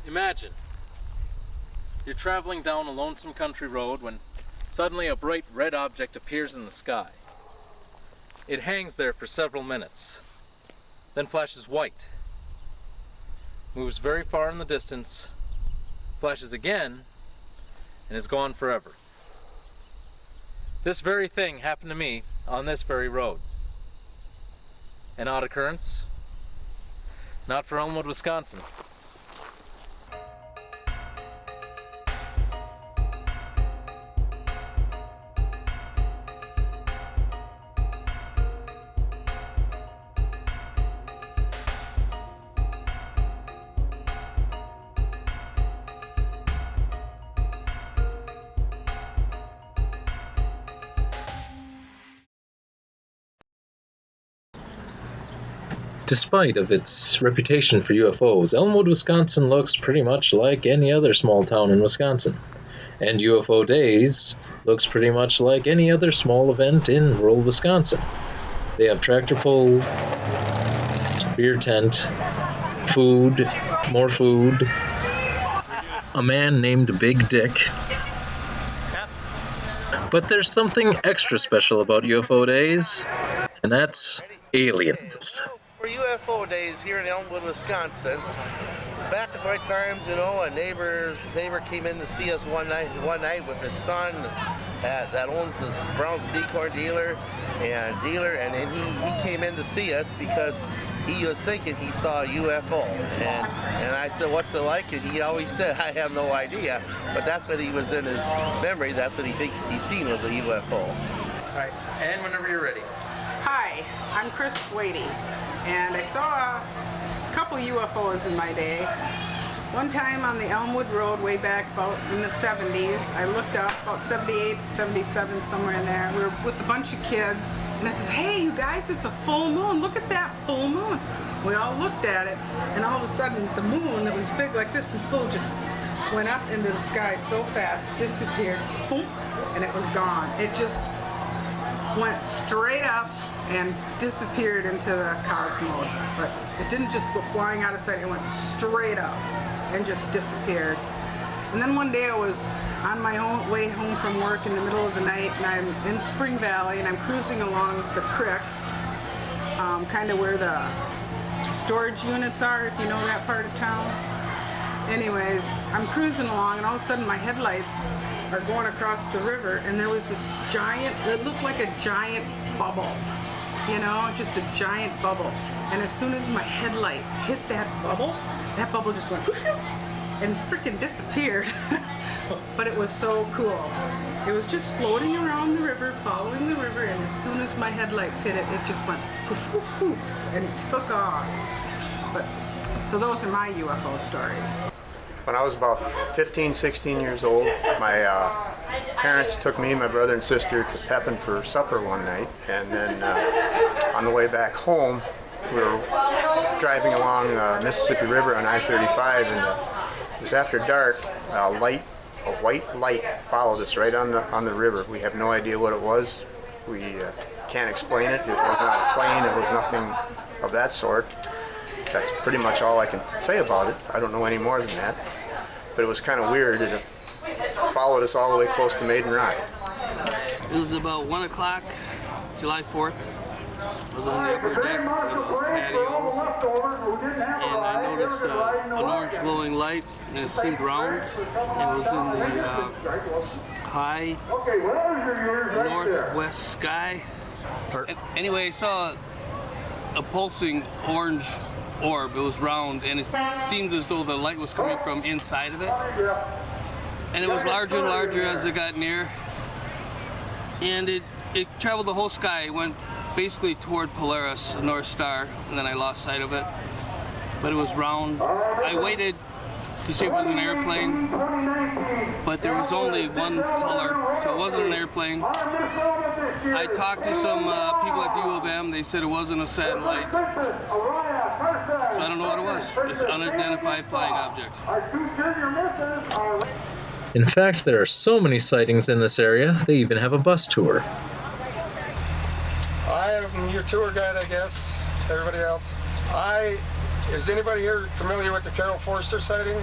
Imagine, you're traveling down a lonesome country road when suddenly a bright red object appears in the sky. It hangs there for several minutes, then flashes white, moves very far in the distance, flashes again, and is gone forever. This very thing happened to me on this very road. An odd occurrence? Not for Elmwood, Wisconsin. Despite of its reputation for UFOs, Elmwood, Wisconsin looks pretty much like any other small town in Wisconsin. And UFO Days looks pretty much like any other small event in rural Wisconsin. They have tractor pulls, beer tent, food, more food, a man named Big Dick. But there's something extra special about UFO Days, and that's aliens. For UFO Days here in Elmwood, Wisconsin, back in my times, you know, a neighbor came in to see us one night with his son that owns this brown sea corn dealer, and then he came in to see us because he was thinking he saw a UFO, and I said, what's it like? And he always said, I have no idea, but that's what he was in his memory. That's what he thinks he's seen was a UFO. All right, and whenever you're ready. Hi, I'm Chris Swady, and I saw a couple UFOs in my day. One time on the Elmwood Road way back about in the 70s, I looked up, about 78, 77, somewhere in there. We were with a bunch of kids, and I says, hey, you guys, it's a full moon. Look at that full moon. We all looked at it, and all of a sudden, the moon that was big like this and full just went up into the sky so fast, disappeared, boom, and it was gone. It just went straight up and disappeared into the cosmos. But it didn't just go flying out of sight, it went straight up and just disappeared. And then one day I was on my way home from work in the middle of the night, and I'm in Spring Valley, and I'm cruising along the creek, kind of where the storage units are, if you know that part of town. Anyways, I'm cruising along, and all of a sudden my headlights are going across the river, and there was this giant, it looked like a giant bubble, you know, just a giant bubble. And as soon as my headlights hit that bubble just went whoosh, and freaking disappeared. But it was so cool. It was just floating around the river, following the river, and as soon as my headlights hit it, it just went poof, poof, poof, and took off. But so those are my UFO stories. When I was about 15, 16 years old, my parents took me, my brother and sister to Pepin for supper one night, and then on the way back home, we were driving along Mississippi River on I-35, and it was after dark. A white light followed us right on the river. We have no idea what it was. We can't explain it. It was not a plane. It was nothing of that sort. That's pretty much all I can say about it. I don't know any more than that. But it was kind of weird. It followed us all the way close to Maiden Rock. It was about 1 o'clock, July 4th. I was on the upper deck of the patio, and I noticed an orange glowing light, and it seemed round, and it was in the high northwest sky. Anyway, I saw a pulsing orange orb. It was round, and it seemed as though the light was coming from inside of it. And it was larger and larger as it got near. And it traveled the whole sky. It went basically toward Polaris, the North Star, and then I lost sight of it. But it was round. I waited to see if it was an airplane, but there was only one color, so it wasn't an airplane. I talked to some people at the U of M. They said it wasn't a satellite. So I don't know what it was. It's an unidentified flying object. In fact, there are so many sightings in this area, they even have a bus tour. I am your tour guide, I guess. Everybody else. I Is anybody here familiar with the Carol Forster sighting?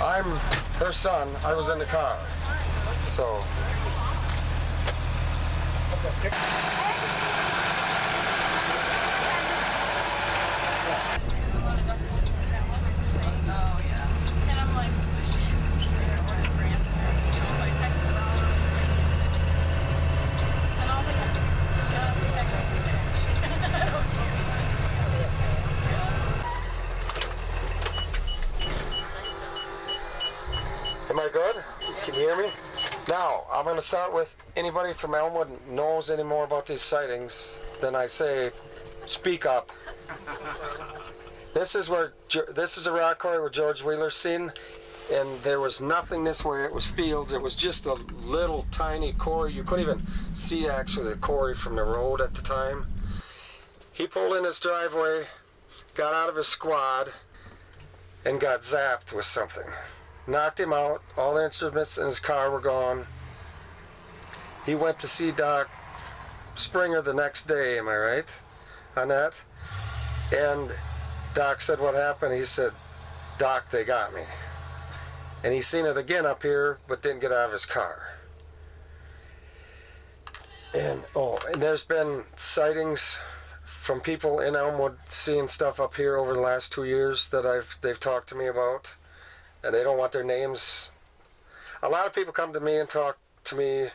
I'm her son. I was in the car. So. Am I good? Can you hear me? Now, I'm going to start with anybody from Elmwood knows any more about these sightings than I say, speak up. This is a rock quarry where George Wheeler's seen, and there was nothing this way. It was fields. It was just a little tiny quarry. You couldn't even see actually the quarry from the road at the time. He pulled in his driveway, got out of his squad, and got zapped with something. Knocked him out. All the instruments in his car were gone. He went to see Doc Springer the next day, am I right on that? And Doc said, what happened? He said, Doc, they got me. And he seen it again up here, but didn't get out of his car. And there's been sightings from people in Elmwood seeing stuff up here over the last 2 years that they've talked to me about. And they don't want their names. A lot of people come to me and talk to me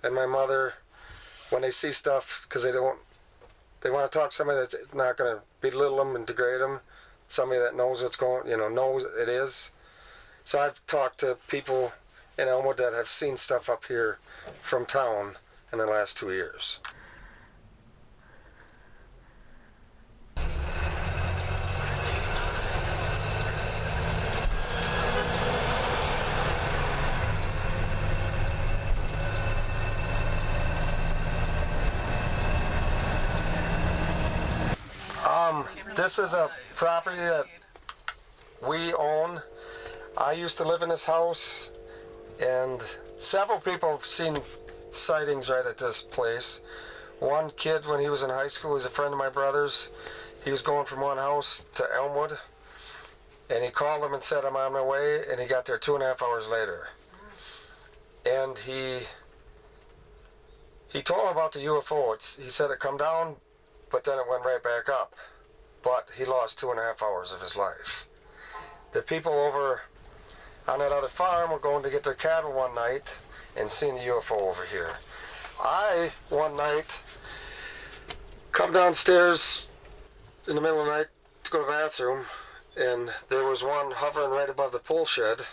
and my mother when they see stuff because they want to talk to somebody that's not going to belittle them and degrade them. Somebody that knows what's going, knows it is. So I've talked to people in Elmwood that have seen stuff up here from town in the last 2 years. This is a property that we own. I used to live in this house, and several people have seen sightings right at this place. One kid, when he was in high school, he's a friend of my brother's. He was going from one house to Elmwood, and he called them and said, I'm on my way, and he got there 2.5 hours later. And he told him about the UFO. He said it come down, but then it went right back up. But he lost 2.5 hours of his life. The people over on that other farm were going to get their cattle one night and seen the UFO over here. I, one night, come downstairs in the middle of the night to go to the bathroom, and there was one hovering right above the pole shed.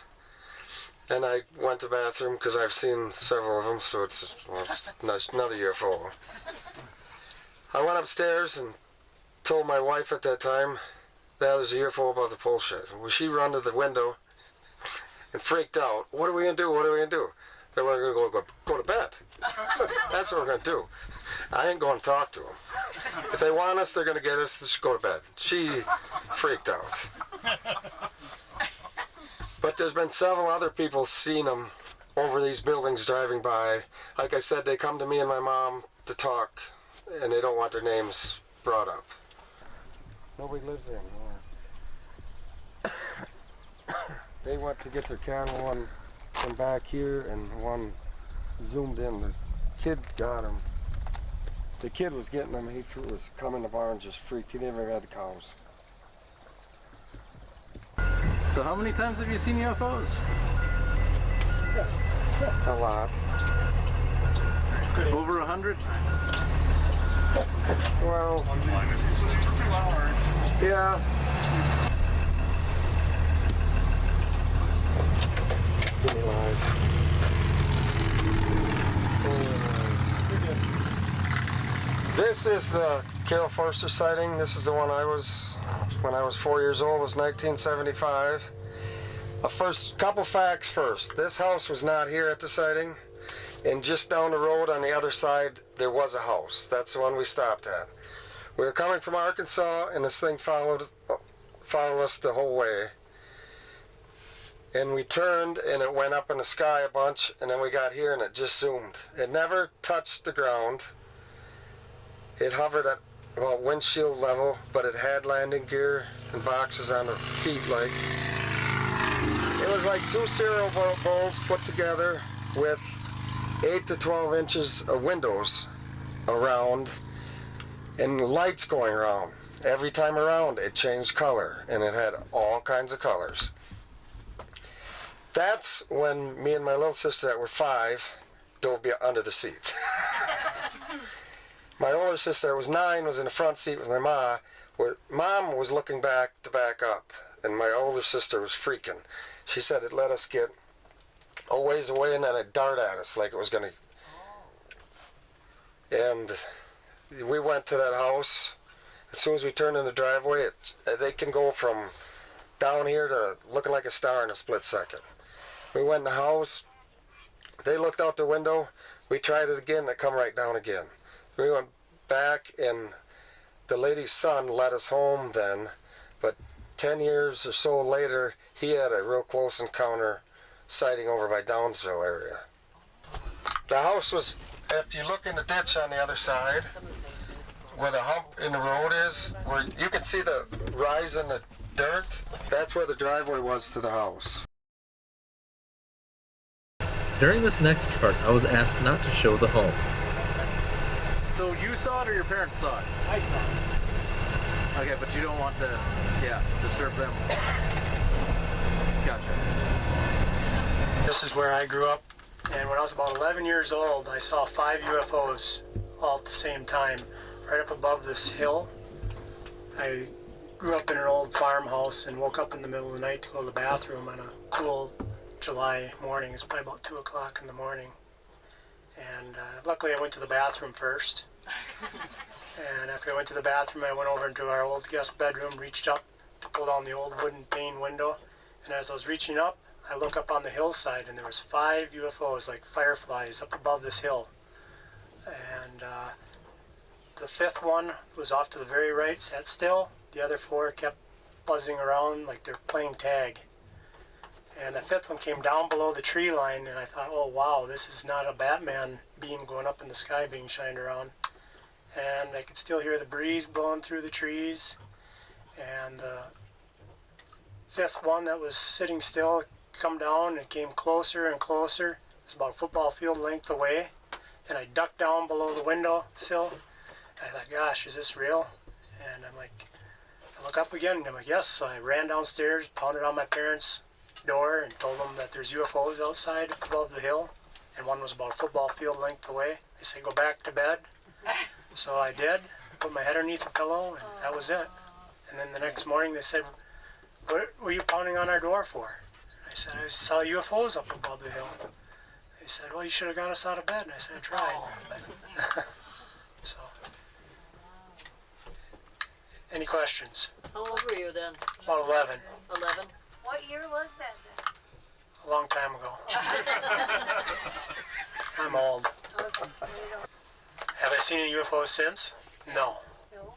And I went to the bathroom because I've seen several of them, so it's another UFO. I went upstairs and told my wife at that time that there's a UFO above the pole shed. Well, she run to the window and freaked out. What are we gonna do? What are we gonna do? Then we're gonna go to bed. That's what we're gonna do. I ain't gonna talk to them. If they want us, they're gonna get us. Let's go to bed. She freaked out. But there's been several other people seen them over these buildings driving by. Like I said, they come to me and my mom to talk, and they don't want their names brought up. Nobody lives there anymore. They went to get their cattle, one from back here and one zoomed in. The kid got him. The kid was getting them. He was coming in the barn, just freaked. He never had the cows. So how many times have you seen UFOs? A lot. Over 100? Well, yeah. Give me live. This is the Carol Forster sighting. This is the one when I was 4 years old. It was 1975. Couple facts first. This house was not here at the sighting. And just down the road on the other side, there was a house. That's the one we stopped at. We were coming from Arkansas, and this thing followed us the whole way. And we turned, and it went up in the sky a bunch, and then we got here, and it just zoomed. It never touched the ground. It hovered at about windshield level, but it had landing gear and boxes on the feet. Like it was like 2 cereal bowls put together with 8 to 12 inches of windows around and lights going around. Every time around it changed color, and it had all kinds of colors. That's when me and my little sister that were 5 dove under the seats. My older sister that was 9 was in the front seat with my ma, where mom was looking back to back up, and my older sister was freaking. She said it let us get a ways away and then it dart at us like it was going to. And we went to that house. As soon as we turned in the driveway, they can go from down here to looking like a star in a split second. We went in the house. They looked out the window. We tried it again. They come right down again. We went back, and the lady's son led us home then. But 10 years or so later, he had a real close encounter sighting over by Downsville area. The house was, if you look in the ditch on the other side, where the hump in the road is, where you can see the rise in the dirt, that's where the driveway was to the house. During this next part, I was asked not to show the home. So you saw it or your parents saw it? I saw it. Okay, but you don't want to, disturb them. Gotcha. This is where I grew up, and when I was about 11 years old, I saw 5 UFOs all at the same time, right up above this hill. I grew up in an old farmhouse and woke up in the middle of the night to go to the bathroom on a cool July morning. It's probably about 2 o'clock in the morning. And luckily I went to the bathroom first. And after I went to the bathroom, I went over into our old guest bedroom, reached up to pull down the old wooden pane window. And as I was reaching up, I look up on the hillside, and there was 5 UFOs like fireflies up above this hill. And the 5th one was off to the very right, sat still. The other 4 kept buzzing around like they're playing tag. And the 5th one came down below the tree line, and I thought, oh wow, this is not a Batman beam going up in the sky being shined around. And I could still hear the breeze blowing through the trees. And the 5th one that was sitting still come down and came closer and closer. It's about a football field length away. And I ducked down below the window sill. And I thought, gosh, is this real? And I'm like, I look up again, and I'm like, yes. So I ran downstairs, pounded on my parents' door, and told them that there's UFOs outside above the hill. And one was about a football field length away. They said, go back to bed. So I did, put my head underneath the pillow, and that was it. And then the next morning they said, what were you pounding on our door for? I said, I saw UFOs up above the hill. They said, well, you should have got us out of bed. And I said, I tried. So, any questions? How old were you then? About 11, 11? What year was that then? a long time ago. I'm old. Okay, there you go. Have I seen a UFO since? No. No.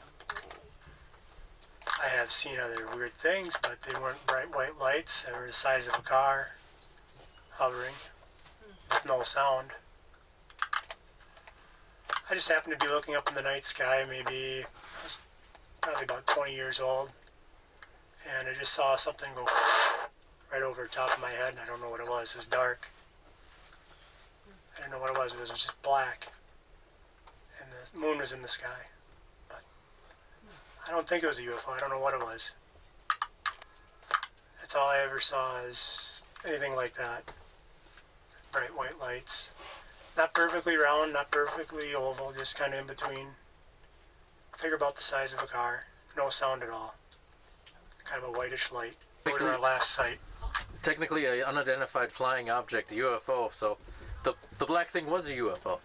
I have seen other weird things, but they weren't bright white lights. They were the size of a car, hovering, with no sound. I just happened to be looking up in the night sky, maybe, I was probably about 20 years old, and I just saw something go right over the top of my head, and I don't know what it was. It was dark. I didn't know what it was. It was just black. And the moon was in the sky. But I don't think it was a UFO. I don't know what it was. That's all I ever saw is anything like that. Bright white lights. Not perfectly round, not perfectly oval, just kind of in between. Figure about the size of a car. No sound at all. Kind of a whitish light. Go to our last site. Technically an unidentified flying object, a UFO, so the black thing was a UFO.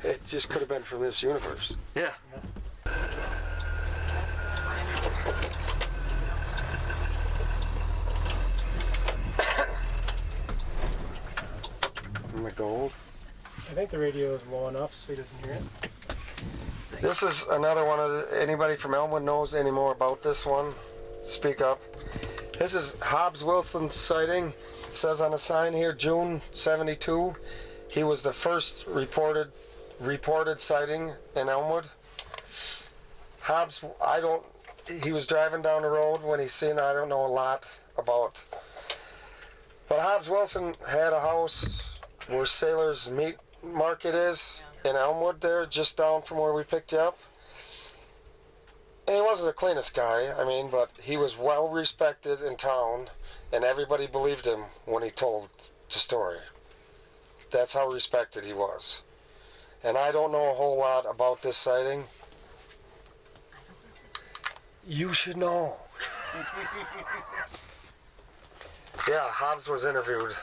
It just could have been from this universe. Yeah. Am I gold? I think the radio is low enough so he doesn't hear it. This is another one of the, anybody from Elmwood knows any more about this one? Speak up. This is Hobbs Wilson's sighting. It says on the sign here, June 72. He was the first reported sighting in Elmwood. Hobbs, he was driving down the road when he seen, I don't know a lot about. But Hobbs Wilson had a house where Sailor's Meat Market is in Elmwood there, just down from where we picked you up. And he wasn't the cleanest guy, I mean, but he was well respected in town, and everybody believed him when he told the story. That's how respected he was. And I don't know a whole lot about this sighting. You should know. Yeah, Hobbs was interviewed,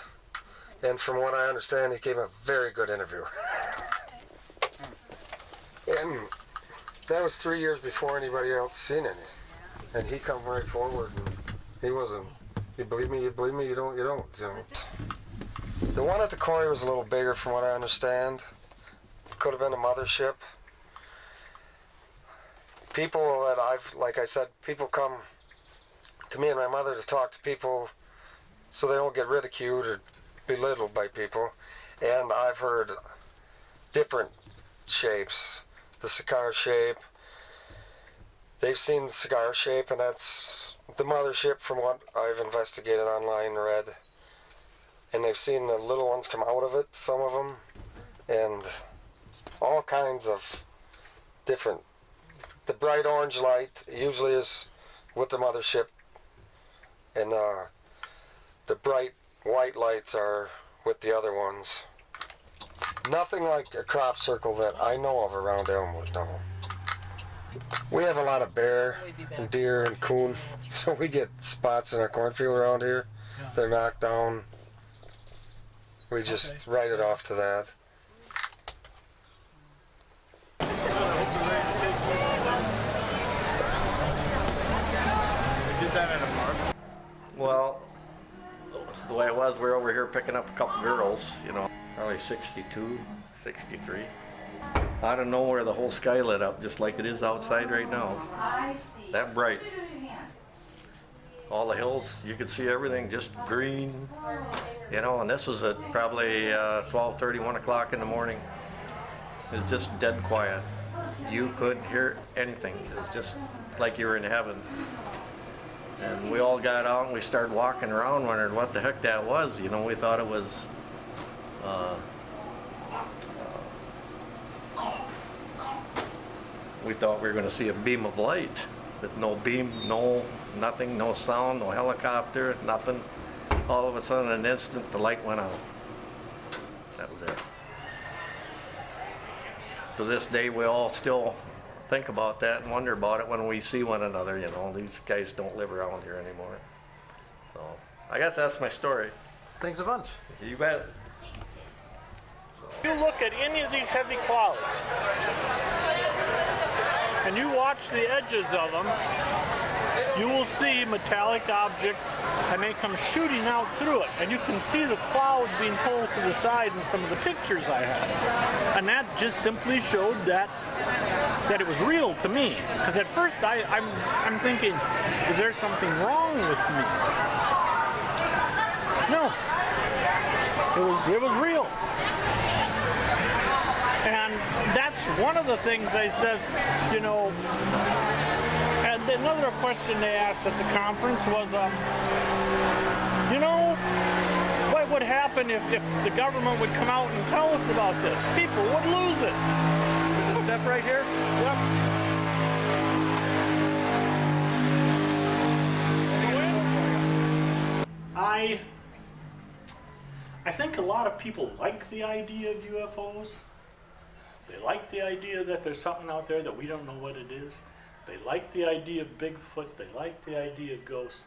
and from what I understand, he gave a very good interview. And that was 3 years before anybody else seen any. And he come right forward, and he wasn't, you believe me, you don't. The one at the quarry was a little bigger from what I understand. Could have been a mothership. People that like I said, people come to me and my mother to talk to people so they don't get ridiculed or belittled by people. And I've heard different shapes. The cigar shape. They've seen the cigar shape, and that's the mothership from what I've investigated online and read. And they've seen the little ones come out of it, some of them, and all kinds of different. The bright orange light usually is with the mothership, and the bright white lights are with the other ones. Nothing like a crop circle that I know of around Elmwood, no. We have a lot of bear and deer and coon, so we get spots in our cornfield around here. They're knocked down. We just write it off to that. Well, the way it was, we were over here picking up a couple girls, you know, probably 62, 63. Out of nowhere, the whole sky lit up just like it is outside right now. That bright. All the hills, you could see everything just green, you know, and this was at probably 12:30, 1 o'clock in the morning. It was just dead quiet. You couldn't hear anything. It was just like you were in heaven. And we all got out and we started walking around wondering what the heck that was. You know, we thought it was we thought we were going to see a beam of light, but no beam, nothing, no sound, no helicopter, nothing. All of a sudden, in an instant, the light went out. That was it. To this day, we all still think about that and wonder about it when we see one another. You know, these guys don't live around here anymore. So, I guess that's my story. Thanks a bunch. You bet. If you look at any of these heavy clouds, and you watch the edges of them, you will see metallic objects, and they come shooting out through it. And you can see the cloud being pulled to the side in some of the pictures I have. And that just simply showed that it was real to me. Because at first I'm thinking, is there something wrong with me? No. It was real. And that's one of the things I says, you know, and another question they asked at the conference was, you know, what would happen if the government would come out and tell us about this? People would lose it. There's a step right here? Yep. I think a lot of people like the idea of UFOs. They like the idea that there's something out there that we don't know what it is. They like the idea of Bigfoot. They like the idea of ghosts.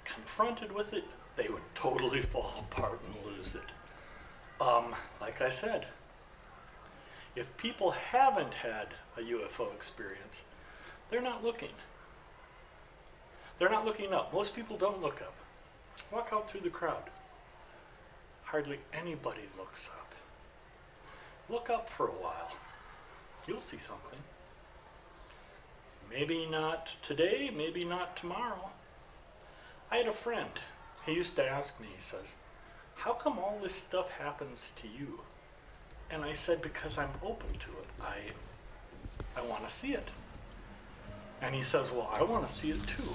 Confronted with it, they would totally fall apart and lose it. Like I said, if people haven't had a UFO experience, they're not looking. They're not looking up. Most people don't look up. Walk out through the crowd. Hardly anybody looks up. Look up for a while. You'll see something. Maybe not today, maybe not tomorrow. I had a friend. He used to ask me, he says, how come all this stuff happens to you? And I said, because I'm open to it. I want to see it. And he says, well, I want to see it too.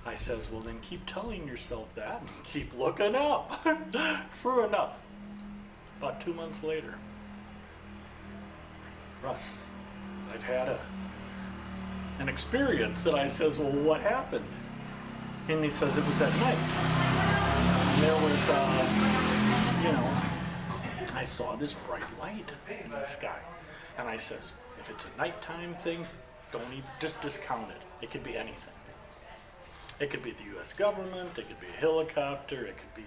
I says, well, then keep telling yourself that and keep looking up. True enough. About 2 months later, Russ, I've had an experience. And I says, well, what happened? And he says, it was at night. And there was, I saw this bright light in the sky. And I says, if it's a nighttime thing, don't even, just discount it. It could be anything. It could be the U.S. government, it could be a helicopter, it could be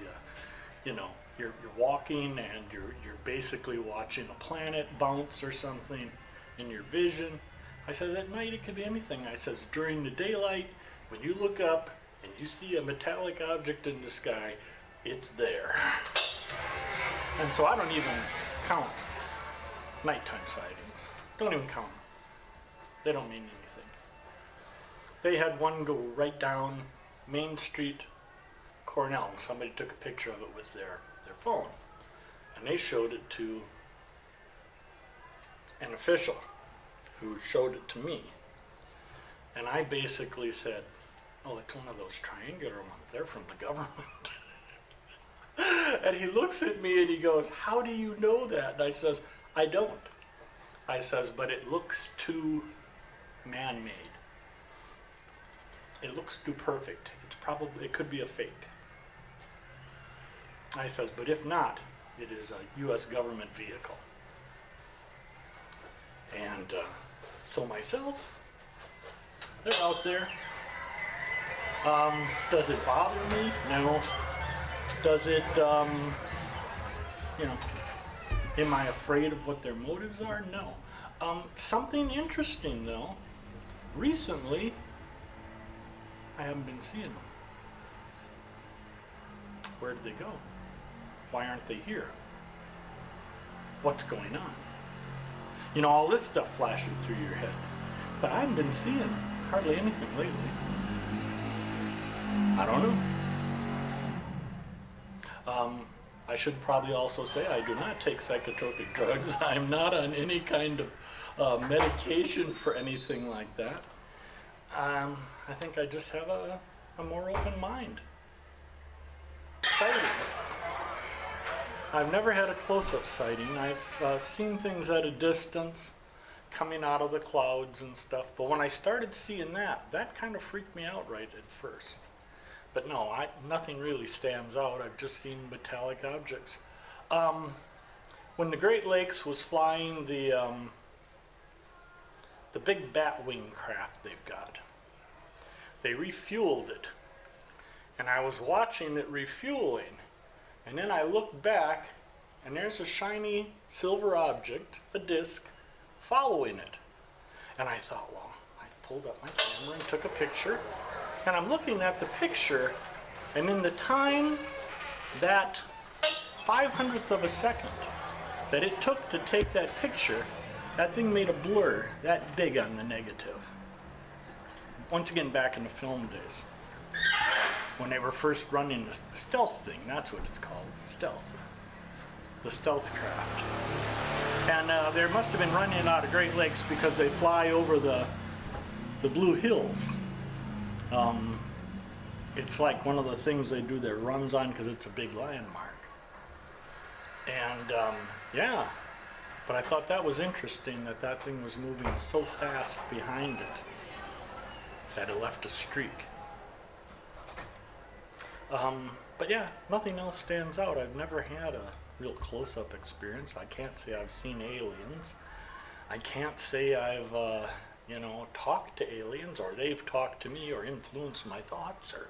you're walking and you're basically watching a planet bounce or something in your vision. I says, at night it could be anything. I says, during the daylight, when you look up and you see a metallic object in the sky, it's there. And so I don't even count nighttime sightings. Don't even count them. They don't mean anything. They had one go right down Main Street, Cornell, and somebody took a picture of it with their phone. And they showed it to an official who showed it to me. And I basically said, oh, it's one of those triangular ones. They're from the government. And he looks at me and he goes, how do you know that? And I says, I don't. I says, but it looks too man-made. It looks too perfect. It could be a fake. I says, but if not, it is a U.S. government vehicle. And so myself, they're out there. Does it bother me? No. Does it, am I afraid of what their motives are? No. Something interesting though, recently, I haven't been seeing them. Where did they go? Why aren't they here? What's going on? All this stuff flashes through your head. But I haven't been seeing hardly anything lately. I don't know. I should probably also say I do not take psychotropic drugs. I'm not on any kind of medication for anything like that. I think I just have a more open mind. Sighting. I've never had a close-up sighting. I've seen things at a distance coming out of the clouds and stuff, but when I started seeing that kind of freaked me out right at first. But no, nothing really stands out. I've just seen metallic objects. When the Great Lakes was flying the big Batwing craft they've got, they refueled it. And I was watching it refueling, and then I looked back, and there's a shiny silver object, a disc, following it. And I thought, well, I pulled up my camera and took a picture. And I'm looking at the picture, and in the time, that 500th of a second that it took to take that picture, that thing made a blur that big on the negative. Once again, back in the film days, when they were first running the stealth thing, that's what it's called, stealth. The stealth craft. And they must have been running out of Great Lakes because they fly over the Blue Hills. It's like one of the things they do their runs on because it's a big landmark. And yeah, but I thought that was interesting that thing was moving so fast behind it that it left a streak. But yeah, nothing else stands out. I've never had a real close-up experience. I can't say I've seen aliens. I can't say I've talked to aliens, or they've talked to me, or influenced my thoughts, or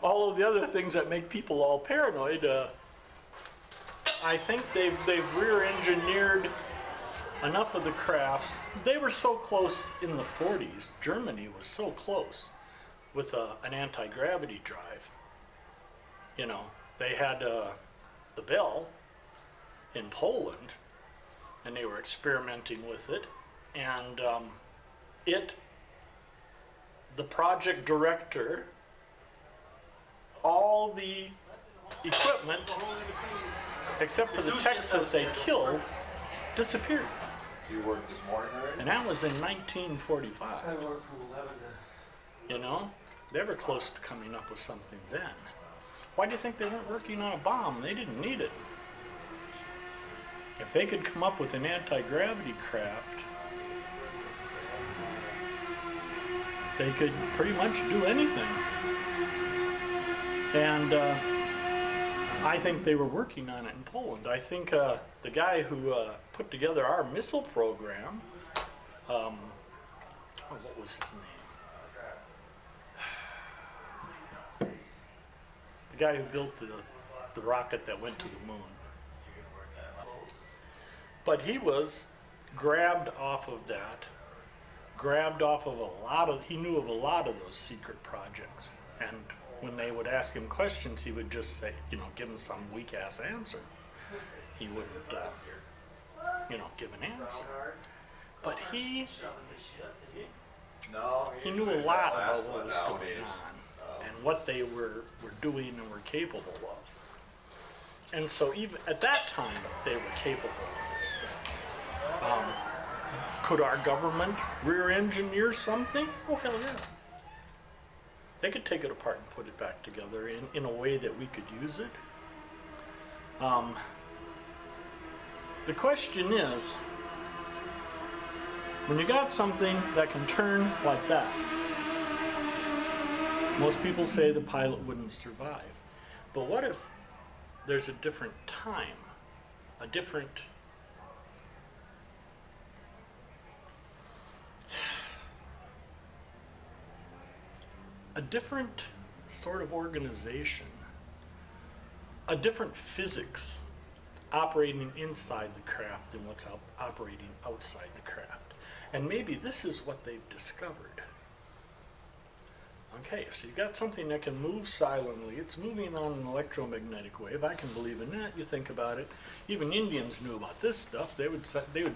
all of the other things that make people all paranoid. I think they've rear-engineered enough of the crafts. They were so close in the 40s. Germany was so close with an anti-gravity drive. They had the Bell in Poland, and they were experimenting with it. And the project director, all the equipment, except for the techs that they killed, disappeared. You worked this morning already? And that was in 1945. I worked from 11 to... You know? They were close to coming up with something then. Why do you think they weren't working on a bomb? They didn't need it. If they could come up with an anti-gravity craft, they could pretty much do anything. And I think they were working on it in Poland. I think the guy who put together our missile program, what was his name? The guy who built the rocket that went to the moon. But he was grabbed off of that, he knew of a lot of those secret projects. And when they would ask him questions, he would just say, give them some weak ass answer. He wouldn't, give an answer. But he knew a lot about what was going on and what they were doing and were capable of. And so even at that time, they were capable of this stuff. Could our government rear engineer something? Oh, hell yeah. They could take it apart and put it back together in a way that we could use it. The question is, when you got something that can turn like that, most people say the pilot wouldn't survive. But what if there's a different time, a different sort of organization, a different physics operating inside the craft than what's operating outside the craft. And maybe this is what they've discovered. Okay, so you've got something that can move silently. It's moving on an electromagnetic wave. I can believe in that. You think about it. Even Indians knew about this stuff. They would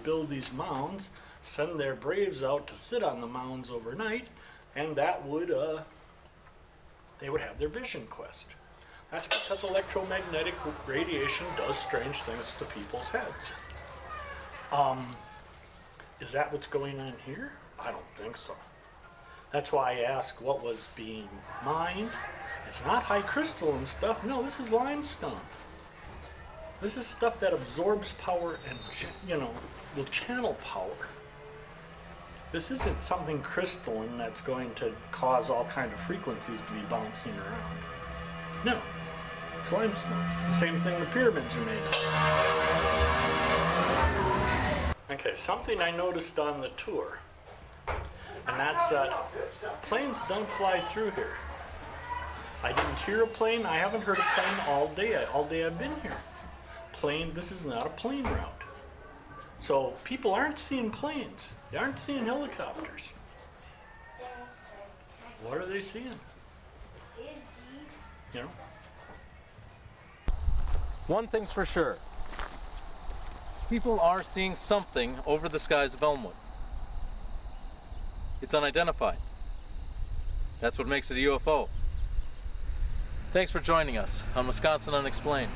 build these mounds, send their braves out to sit on the mounds overnight, and that would they would have their vision quest. That's because electromagnetic radiation does strange things to people's heads. Is that what's going on here? I don't think so. That's why I ask what was being mined. It's not high crystal and stuff. No, this is limestone. This is stuff that absorbs power and, will channel power. This isn't something crystalline that's going to cause all kind of frequencies to be bouncing around. No, it's limestone. It's the same thing the pyramids are made of. Okay, something I noticed on the tour, and that's that planes don't fly through here. I didn't hear a plane. I haven't heard a plane all day. All day I've been here. This is not a plane route. So people aren't seeing planes. They aren't seeing helicopters. What are they seeing? One thing's for sure. People are seeing something over the skies of Elmwood. It's unidentified. That's what makes it a UFO. Thanks for joining us on Wisconsin Unexplained.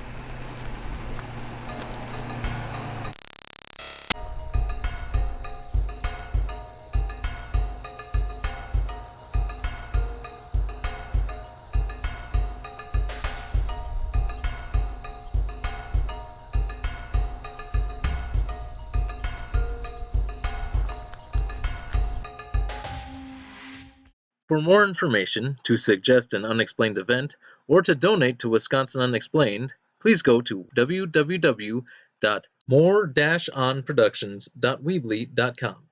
For more information, to suggest an unexplained event, or to donate to Wisconsin Unexplained, please go to www.more-onproductions.weebly.com.